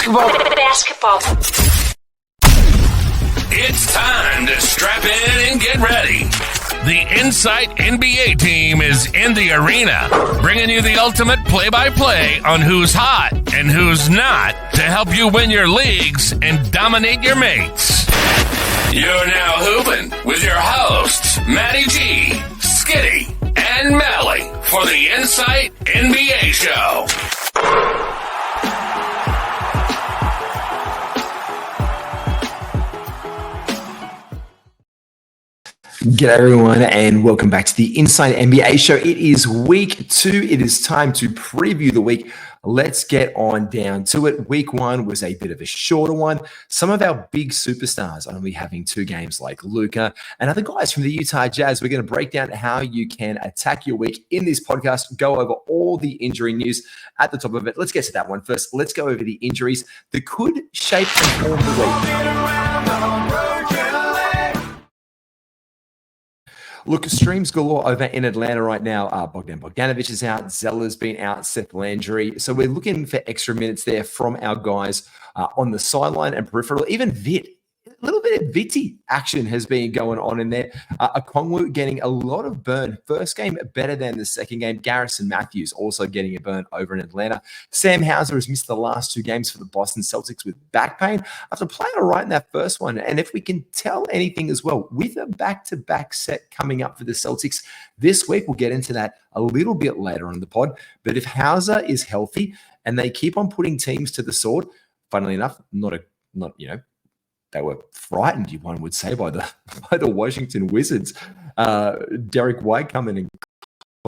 Basketball. It's time to strap in and get ready. The Insight NBA team is in the arena, bringing you the ultimate play-by-play on who's hot and who's not to help you win your leagues and dominate your mates. You're now hooping with your hosts, Matty G, Skitty, and Melly for the Insight NBA show. G'day everyone and welcome back to the Insight NBA show. It is week 2. It is time to preview the week. Let's get on down to it. Week 1 was a bit of a shorter one. Some of our big superstars are only having 2 games like Luka and other guys from the Utah Jazz. We're going to break down how you can attack your week in this podcast, go over all the injury news at the top of it. Let's get to that one first. Let's go over the injuries that could shape and form the week. Look, streams galore over in Atlanta right now. Bogdan Bogdanovic is out. Zeller's been out. Seth Landry. So we're looking for extra minutes there from our guys on the sideline and peripheral. Even Vit. A little bit of Vitty action has been going on in there. Okongwu getting a lot of burn. First game better than the second game. Garrison Matthews also getting a burn over in Atlanta. Sam Hauser has missed the last 2 games for the Boston Celtics with back pain after playing all right in that first one. And if we can tell anything as well, with a back-to-back set coming up for the Celtics this week, we'll get into that a little bit later on the pod. But if Hauser is healthy and they keep on putting teams to the sword, funnily enough, they were frightened, one would say, by the Washington Wizards. Derek White coming in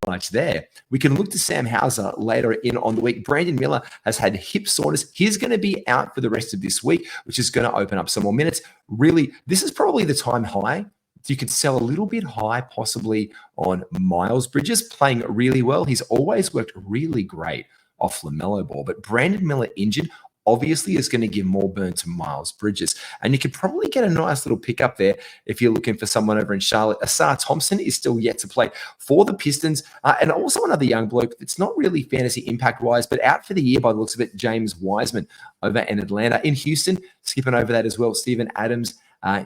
clutch there. We can look to Sam Hauser later in on the week. Brandon Miller has had hip soreness. He's going to be out for the rest of this week, which is going to open up some more minutes. Really, this is probably the time high. You could sell a little bit high, possibly on Miles Bridges, playing really well. He's always worked really great off LaMelo Ball, but Brandon Miller injured obviously is going to give more burn to Miles Bridges. And you could probably get a nice little pickup there if you're looking for someone over in Charlotte. Asar Thompson is still yet to play for the Pistons. And also another young bloke that's not really fantasy impact-wise, but out for the year by the looks of it, James Wiseman over in Atlanta. In Houston, skipping over that as well, Steven Adams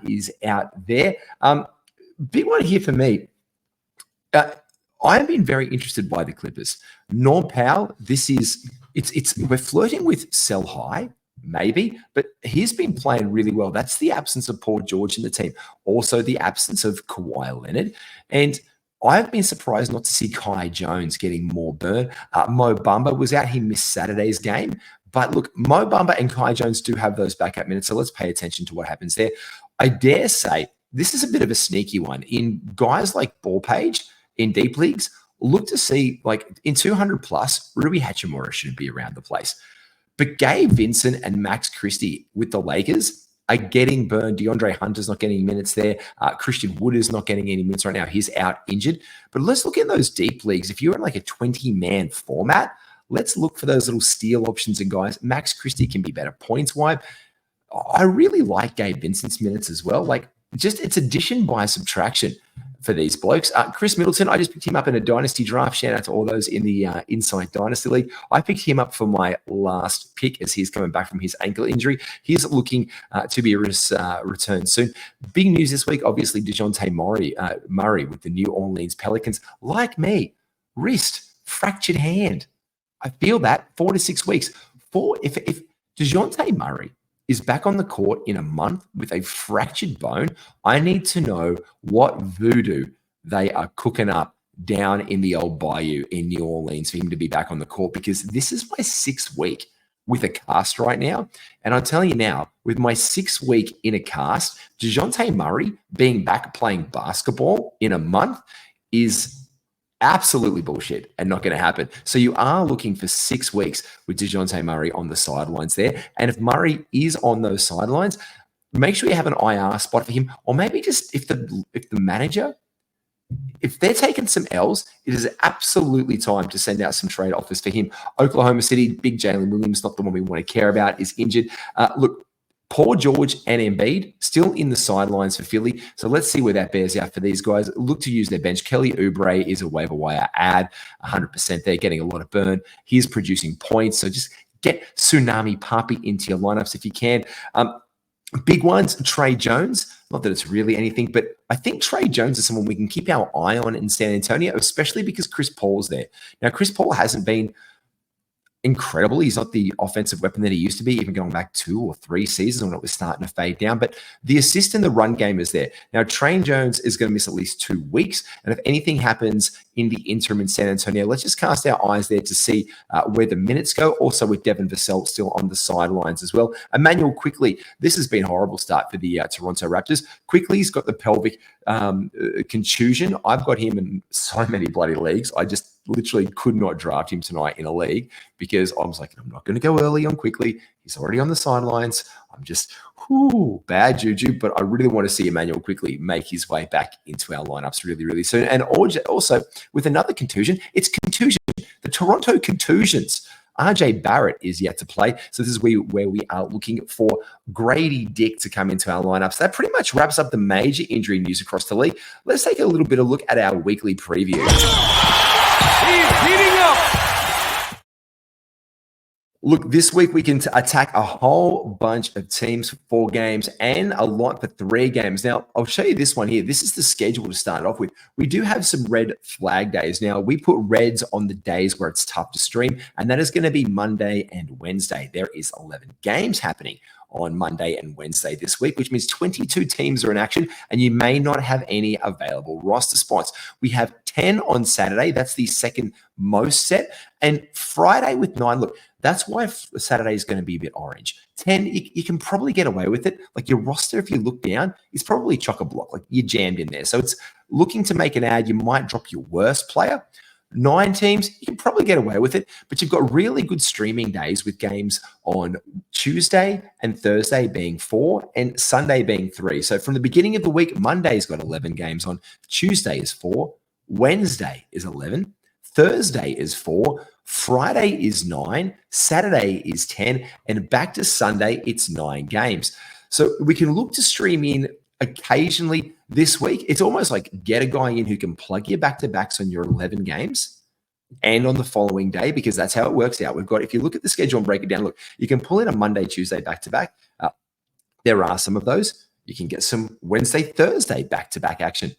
is out there. Big one here for me. I've been very interested by the Clippers. Norm Powell, we're flirting with sell high, maybe, but he's been playing really well. That's the absence of Paul George in the team. Also the absence of Kawhi Leonard. And I've been surprised not to see Kai Jones getting more burn. Mo Bamba was out. He missed Saturday's game. But look, Mo Bamba and Kai Jones do have those backup minutes, so let's pay attention to what happens there. I dare say this is a bit of a sneaky one. In guys like Ballpage in deep leagues, look to see, like in 200 plus, Rui Hachimura should be around the place. But Gabe Vincent and Max Christie with the Lakers are getting burned. DeAndre Hunter's not getting minutes there. Christian Wood is not getting any minutes right now. He's out injured. But let's look in those deep leagues. If you're in like a 20-man format, let's look for those little steal options and guys. Max Christie can be better points-wise. I really like Gabe Vincent's minutes as well. Like, it's addition by subtraction for these blokes. Chris Middleton, I just picked him up in a dynasty draft. Shout out to all those in the Insight Dynasty League. I picked him up for my last pick as he's coming back from his ankle injury. He's looking to be returned soon. Big news this week, obviously, DeJounte Murray with the New Orleans Pelicans. Like me, wrist, fractured hand. I feel that 4 to 6 weeks. If DeJounte Murray is back on the court in a month with a fractured bone, I need to know what voodoo they are cooking up down in the old bayou in New Orleans for him to be back on the court, because this is my 6th week with a cast right now. And I'm telling you now, with my 6th week in a cast, DeJounte Murray being back playing basketball in a month is absolutely bullshit and not going to happen. So you are looking for 6 weeks with DeJounte Murray on the sidelines there. And if Murray is on those sidelines, make sure you have an IR spot for him. Or maybe just if the manager, if they're taking some L's, it is absolutely time to send out some trade offers for him. Oklahoma City, big Jalen Williams, not the one we want to care about, is injured. Look, Paul George and Embiid still in the sidelines for Philly. So let's see where that bears out for these guys. Look to use their bench. Kelly Oubre is a waiver wire ad, 100% there, getting a lot of burn. He's producing points. So just get Tsunami Papi into your lineups if you can. Big ones, Trey Jones. Not that it's really anything, but I think Trey Jones is someone we can keep our eye on in San Antonio, especially because Chris Paul's there. Now, Chris Paul hasn't been incredible. He's not the offensive weapon that he used to be, even going back 2 or 3 seasons when it was starting to fade down. But the assist and the run game is there. Now, Trey Jones is going to miss at least 2 weeks. And if anything happens in the interim in San Antonio, let's just cast our eyes there to see where the minutes go. Also with Devin Vassell still on the sidelines as well. Emmanuel Quickly, this has been a horrible start for the Toronto Raptors. Quickly's got the pelvic contusion. I've got him in so many bloody leagues. I just literally could not draft him tonight in a league because I was like, I'm not going to go early on Quickly. He's already on the sidelines. I'm just, bad juju. But I really want to see Emmanuel Quickly make his way back into our lineups really, really soon. And also with another contusion, it's contusion. The Toronto Contusions. RJ Barrett is yet to play. So this is where we are looking for Grady Dick to come into our lineups. That pretty much wraps up the major injury news across the league. Let's take a little bit of a look at our weekly preview. He's heating up. Look, this week we can attack a whole bunch of teams for 4 games and a lot for 3 games. Now, I'll show you this one here. This is the schedule to start off with. We do have some red flag days. Now, we put reds on the days where it's tough to stream, and that is going to be Monday and Wednesday. There is 11 games happening on Monday and Wednesday this week, which means 22 teams are in action, and you may not have any available roster spots. We have 10 on Saturday. That's the second most set. And Friday with 9. Look, that's why Saturday is going to be a bit orange. 10, you can probably get away with it. Like your roster, if you look down, is probably chock-a-block. Like you're jammed in there. So it's looking to make an ad. You might drop your worst player. 9 teams, you can probably get away with it, but you've got really good streaming days with games on Tuesday and Thursday being 4 and Sunday being 3. So from the beginning of the week, Monday's got 11 games on. Tuesday is 4. Wednesday is 11. Thursday is 4. Friday is 9. Saturday is 10. And back to Sunday, it's 9 games. So we can look to stream in occasionally this week. It's almost like get a guy in who can plug your back-to-backs on your 11 games and on the following day, because that's how it works out. We've got, if you look at the schedule and break it down, look, you can pull in a Monday, Tuesday back-to-back. There are some of those. You can get some Wednesday, Thursday back-to-back action.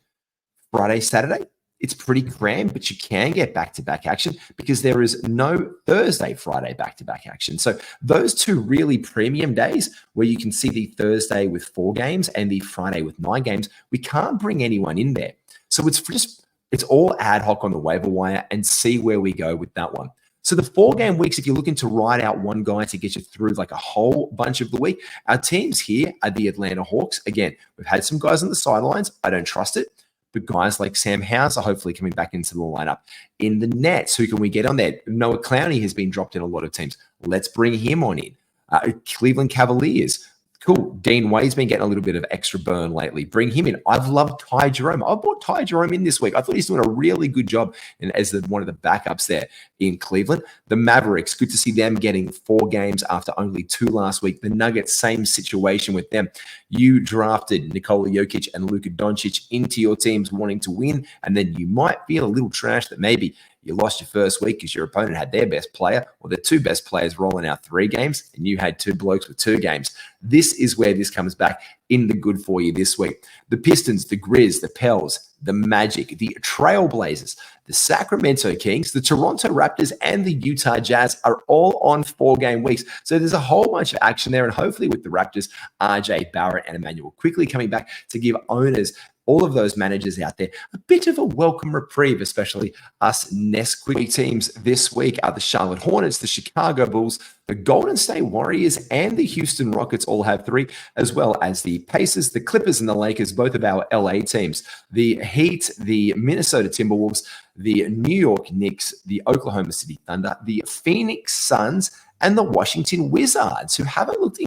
Friday, Saturday, it's pretty crammed, but you can get back-to-back action because there is no Thursday, Friday back-to-back action. So those 2 really premium days where you can see the Thursday with 4 games and the Friday with 9 games, we can't bring anyone in there. So it's all ad hoc on the waiver wire and see where we go with that one. So the 4-game weeks, if you're looking to ride out one guy to get you through like a whole bunch of the week, our teams here are the Atlanta Hawks. Again, we've had some guys on the sidelines. I don't trust it. But guys like Sam Hauser hopefully coming back into the lineup. In the Nets, who can we get on there? Noah Clowney has been dropped in a lot of teams. Let's bring him on in. Cleveland Cavaliers. Cool. Dean Wade's been getting a little bit of extra burn lately. Bring him in. I've loved Ty Jerome. I brought Ty Jerome in this week. I thought he's doing a really good job as one of the backups there in Cleveland. The Mavericks, good to see them getting 4 games after only 2 last week. The Nuggets, same situation with them. You drafted Nikola Jokic and Luka Doncic into your teams wanting to win, and then you might feel a little trash that maybe you lost your first week because your opponent had their best player or their 2 best players rolling out 3 games and you had 2 blokes with 2 games. This is where this comes back in the good for you this week. The Pistons, the Grizz, the Pels, the Magic, the Trailblazers, the Sacramento Kings, the Toronto Raptors, and the Utah Jazz are all on 4-game weeks. So there's a whole bunch of action there. And hopefully with the Raptors, RJ Barrett and Emmanuel Quickly coming back to give owners, all of those managers out there, a bit of a welcome reprieve, especially us Nest Quickly teams this week are the Charlotte Hornets, the Chicago Bulls, the Golden State Warriors, and the Houston Rockets all have 3, as well as the Pacers, the Clippers, and the Lakers, both of our LA teams. The Heat, the Minnesota Timberwolves, the New York Knicks, the Oklahoma City Thunder, the Phoenix Suns, and the Washington Wizards, who haven't looked,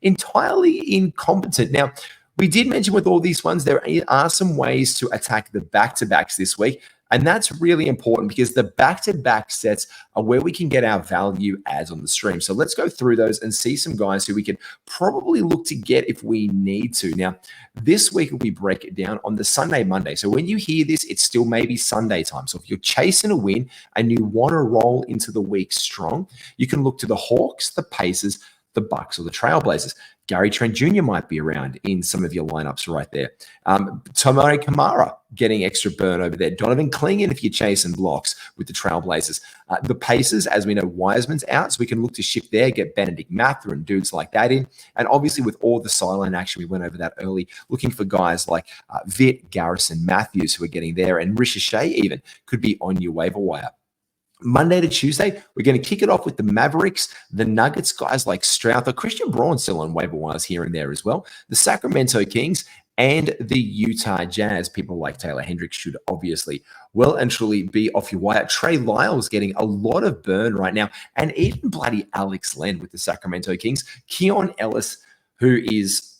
entirely incompetent. Now, we did mention with all these ones, there are some ways to attack the back-to-backs this week. And that's really important because the back-to-back sets are where we can get our value adds on the stream. So let's go through those and see some guys who we can probably look to get if we need to. Now, this week we break it down on the Sunday, Monday. So when you hear this, it's still maybe Sunday time. So if you're chasing a win and you want to roll into the week strong, you can look to the Hawks, the Pacers, the Bucks, or the Trailblazers. Gary Trent Jr. might be around in some of your lineups right there. Tomoe Kamara getting extra burn over there. Donovan Clingan if you're chasing blocks with the Trailblazers. The Pacers, as we know, Wiseman's out, so we can look to shift there, get Benedict Mather and dudes like that in. And obviously with all the sideline action, we went over that early, looking for guys like Vitt, Garrison, Matthews who are getting there, and Ricochet even could be on your waiver wire. Monday to Tuesday, we're going to kick it off with the Mavericks, the Nuggets, guys like Strouther, Christian Braun still on waiver wires here and there as well, the Sacramento Kings, and the Utah Jazz. People like Taylor Hendricks should obviously well and truly be off your wire. Trey Lyles getting a lot of burn right now, and even bloody Alex Len with the Sacramento Kings. Keon Ellis, who is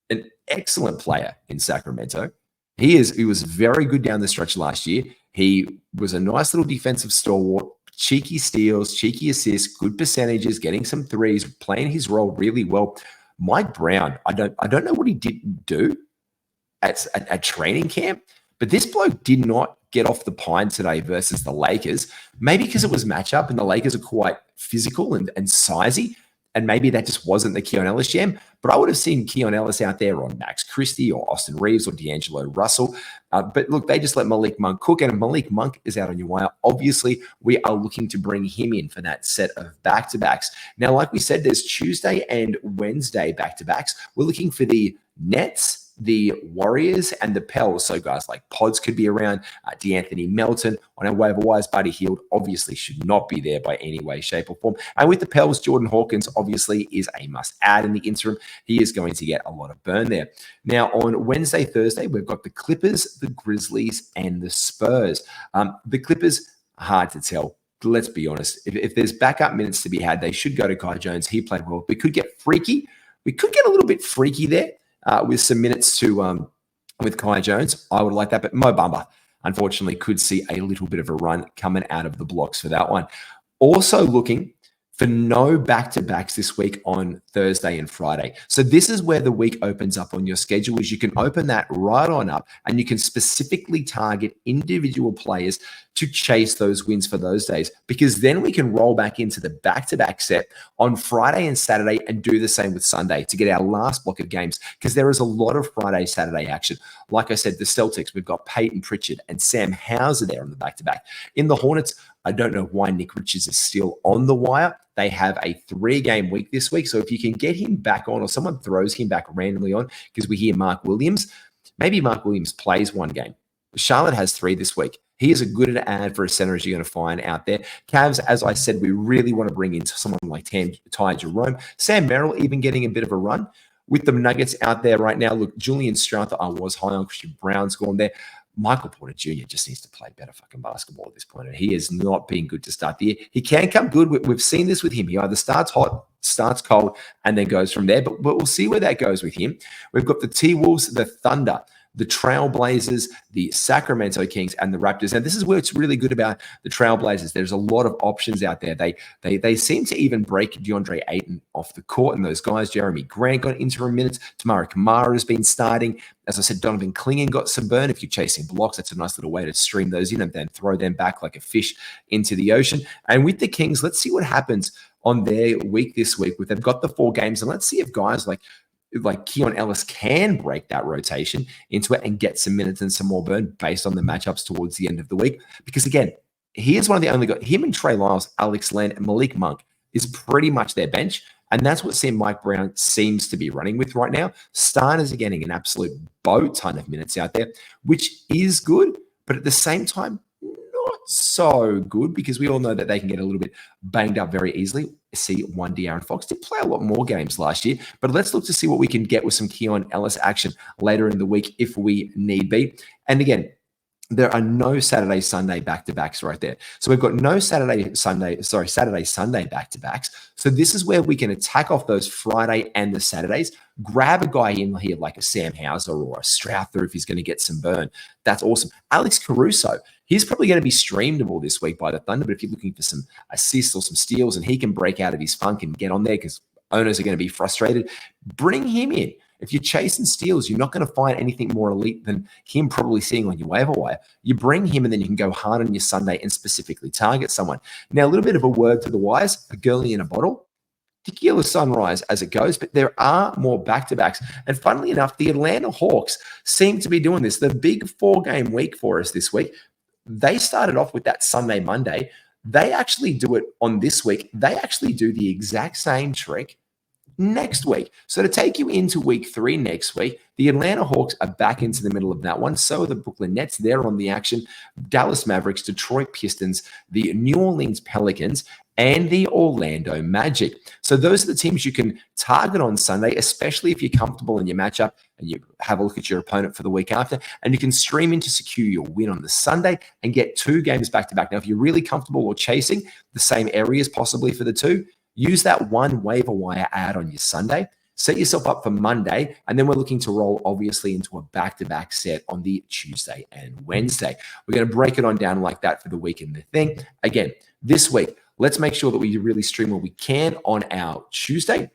an excellent player in Sacramento. He was very good down the stretch last year. He was a nice little defensive stalwart, cheeky steals, cheeky assists, good percentages, getting some threes, playing his role really well. Mike Brown, I don't know what he didn't do at training camp, but this bloke did not get off the pine today versus the Lakers. Maybe because it was matchup and the Lakers are quite physical and sizey. And maybe that just wasn't the Keon Ellis jam, but I would have seen Keon Ellis out there on Max Christie or Austin Reeves or D'Angelo Russell. But look, they just let Malik Monk cook, and if Malik Monk is out on your wire, obviously we are looking to bring him in for that set of back-to-backs. Now, like we said, there's Tuesday and Wednesday back-to-backs. We're looking for the Nets, the Warriors, and the Pels. So guys like Pods could be around. DeAnthony Melton on our waiver wires. Buddy Hield obviously should not be there by any way, shape, or form. And with the Pels, Jordan Hawkins obviously is a must-add in the interim. He is going to get a lot of burn there. Now, on Wednesday, Thursday, we've got the Clippers, the Grizzlies, and the Spurs. The Clippers, hard to tell. Let's be honest. If there's backup minutes to be had, they should go to Kai Jones. He played well. We could get freaky. We could get a little bit freaky there. With some minutes to with Kai Jones. I would like that, but Mo Bamba, unfortunately, could see a little bit of a run coming out of the blocks for that one. Also looking for no back-to-backs this week on Thursday and Friday. So this is where the week opens up on your schedule, is you can open that right on up and you can specifically target individual players to chase those wins for those days, because then we can roll back into the back-to-back set on Friday and Saturday and do the same with Sunday to get our last block of games, because there is a lot of Friday, Saturday action. Like I said, the Celtics, we've got Peyton Pritchard and Sam Hauser there on the back-to-back. In the Hornets, I don't know why Nick Richards is still on the wire. They have a 3-game week this week. So if you can get him back on, or someone throws him back randomly on, because we hear Mark Williams, maybe Mark Williams plays one game. Charlotte has 3 this week. He is a good ad for a center as you're going to find out there. Cavs, as I said, we really want to bring in someone like Ty Jerome. Sam Merrill even getting a bit of a run. With the Nuggets out there right now, look, Julian Strouth, I was high on. Christian Brown's gone there. Michael Porter Jr. just needs to play better fucking basketball at this point. And he has not been good to start the year. He can come good. We've seen this with him. He either starts hot, starts cold, and then goes from there. But we'll see where that goes with him. We've got the T-Wolves, the Thunder, the Trailblazers, the Sacramento Kings, and the Raptors. And this is where it's really good about the Trailblazers. There's a lot of options out there. They seem to even break DeAndre Ayton off the court, and those guys, Jeremy Grant got interim minutes. Tamara Kamara has been starting. As I said, Donovan Clingan got some burn. If you're chasing blocks, that's a nice little way to stream those in and then throw them back like a fish into the ocean. And with the Kings, let's see what happens on their week this week. They've got the 4 games, and let's see if guys like Keon Ellis can break that rotation into it and get some minutes and some more burn based on the matchups towards the end of the week. Because again, he is one of the only guys, him and Trey Lyles, Alex Len, and Malik Monk is pretty much their bench. And that's what Mike Brown seems to be running with right now. Starters are getting an absolute boat ton of minutes out there, which is good, but at the same time, not so good, because we all know that they can get a little bit banged up very easily. See, one De'Aaron Fox did play a lot more games last year, but let's look to see what we can get with some Keon Ellis action later in the week if we need be. And again, there are no Saturday, Sunday back-to-backs right there. So we've got no Saturday, Sunday back-to-backs. So this is where we can attack off those Friday and the Saturdays, grab a guy in here like a Sam Hauser or a Strouth if he's going to get some burn. That's awesome. Alex Caruso, He's probably going to be streamable this week by the Thunder, but if you're looking for some assists or some steals and he can break out of his funk and get on there because owners are going to be frustrated, bring him in. If you're chasing steals, you're not going to find anything more elite than him probably seeing on your waiver wire. You bring him and then you can go hard on your Sunday and specifically target someone. Now, a little bit of a word to the wise, a girlie in a bottle. Tequila sunrise as it goes, but there are more back-to-backs. And funnily enough, the Atlanta Hawks seem to be doing this. The big 4-game week for us this week, they started off with that Sunday, Monday. They actually do it on this week. They actually do the exact same trick next week. So to take you into week 3 next week, the Atlanta Hawks are back into the middle of that one. So are the Brooklyn Nets. They're on the action. Dallas Mavericks, Detroit Pistons, the New Orleans Pelicans, and the Orlando Magic. So those are the teams you can target on Sunday, especially if you're comfortable in your matchup and you have a look at your opponent for the week after, and you can stream in to secure your win on the Sunday and get 2 games back-to-back. Now, if you're really comfortable or chasing the same areas possibly for the 2, use that one waiver wire ad on your Sunday. Set yourself up for Monday, and then we're looking to roll, obviously, into a back-to-back set on the Tuesday and Wednesday. We're going to break it on down like that for the week and the thing. Again, this week, let's make sure that we really stream what we can on our Tuesday.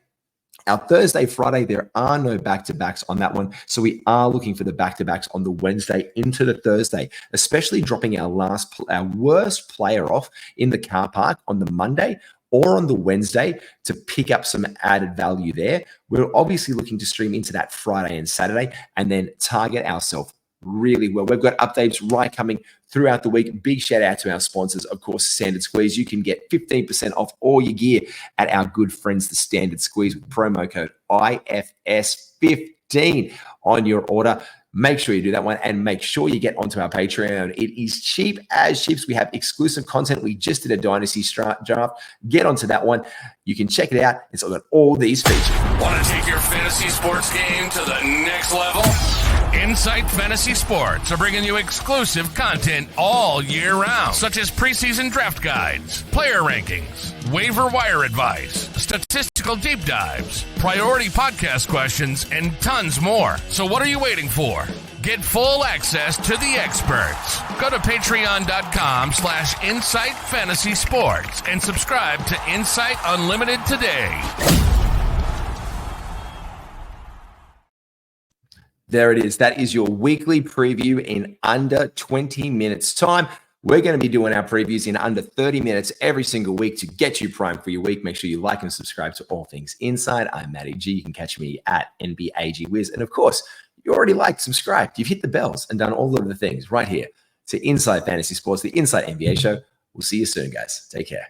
Our Thursday, Friday, there are no back-to-backs on that one. So we are looking for the back-to-backs on the Wednesday into the Thursday, especially dropping our worst player off in the car park on the Monday or on the Wednesday to pick up some added value there. We're obviously looking to stream into that Friday and Saturday and then target ourselves really well. We've got updates right coming throughout the week. Big shout out to our sponsors, of course, Standard Squeeze. You can get 15% off all your gear at our good friends, the Standard Squeeze, with promo code IFS15 on your order. Make sure you do that one and make sure you get onto our Patreon. It is cheap as chips. We have exclusive content. We just did a Dynasty draft. Get onto that one. You can check it out. It's got all these features. Want to take your fantasy sports game to the next level? Insight Fantasy Sports are bringing you exclusive content all year round, such as preseason draft guides, player rankings, waiver wire advice, statistical deep dives, priority podcast questions, and tons more. So what are you waiting for? Get full access to the experts. Go to patreon.com/Insight Fantasy Sports and subscribe to Insight Unlimited today. There it is. That is your weekly preview in under 20 minutes time. We're going to be doing our previews in under 30 minutes every single week to get you primed for your week. Make sure you like and subscribe to All Things Inside. I'm Matty G. You can catch me at NBAGWiz. And of course, you already liked, subscribed, you've hit the bells and done all of the things right here to Inside Fantasy Sports, the Inside NBA Show. We'll see you soon, guys. Take care.